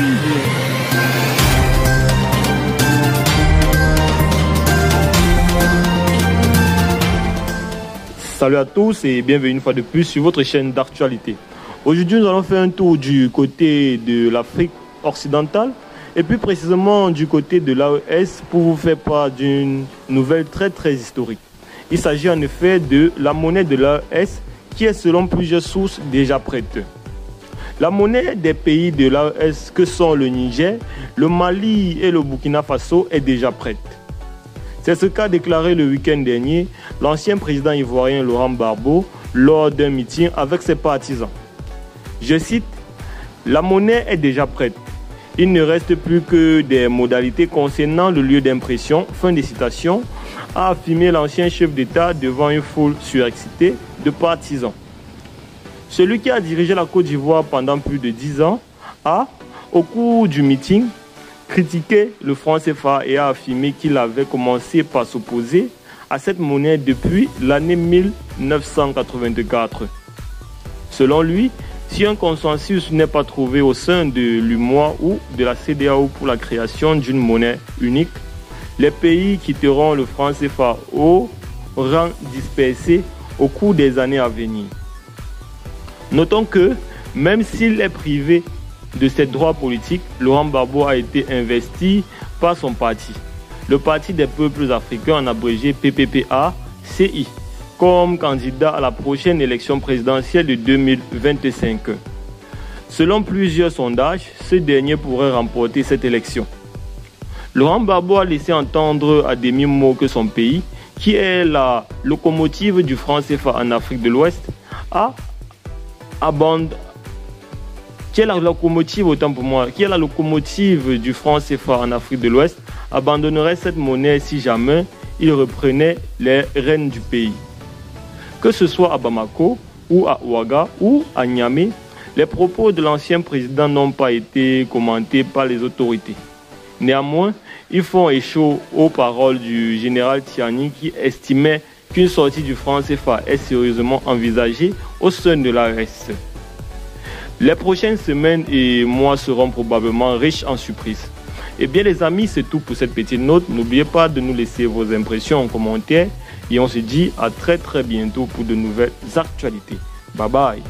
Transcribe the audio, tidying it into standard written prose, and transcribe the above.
Preview. Salut à tous et bienvenue une fois de plus sur votre chaîne d'actualité. Aujourd'hui, nous allons faire un tour du côté de l'Afrique occidentale et plus précisément du côté de l'AES pour vous faire part d'une nouvelle très historique. Il s'agit en effet de la monnaie de l'AES qui est selon plusieurs sources déjà prête. La monnaie des pays de l'AES que sont le Niger, le Mali et le Burkina Faso est déjà prête. C'est ce qu'a déclaré le week-end dernier l'ancien président ivoirien Laurent Gbagbo lors d'un meeting avec ses partisans. Je cite, « La monnaie est déjà prête. Il ne reste plus que des modalités concernant le lieu d'impression », fin de citation, a affirmé l'ancien chef d'État devant une foule surexcitée de partisans. Celui qui a dirigé la Côte d'Ivoire pendant plus de 10 ans a, au cours du meeting, critiqué le franc CFA et a affirmé qu'il avait commencé par s'opposer à cette monnaie depuis l'année 1984. Selon lui, si un consensus n'est pas trouvé au sein de l'UEMOA ou de la CEDEAO pour la création d'une monnaie unique, les pays quitteront le franc CFA au rang dispersé au cours des années à venir. Notons que, même s'il est privé de ses droits politiques, Laurent Gbagbo a été investi par son parti, le Parti des peuples africains, en abrégé PPPA-CI, comme candidat à la prochaine élection présidentielle de 2025. Selon plusieurs sondages, ce dernier pourrait remporter cette élection. Laurent Gbagbo a laissé entendre à demi-mot que son pays, qui est la locomotive du franc CFA en Afrique de l'Ouest, qui est la locomotive du franc CFA en Afrique de l'Ouest, abandonnerait cette monnaie si jamais il reprenait les rênes du pays. Que ce soit à Bamako, ou à Ouaga, ou à Niamey, les propos de l'ancien président n'ont pas été commentés par les autorités. Néanmoins, ils font écho aux paroles du général Tiani qui estimait qu'une sortie du franc CFA est sérieusement envisagée au sein de l'AES. Les prochaines semaines et mois seront probablement riches en surprises. Eh bien les amis, c'est tout pour cette petite note. N'oubliez pas de nous laisser vos impressions en commentaire. Et on se dit à très bientôt pour de nouvelles actualités. Bye bye.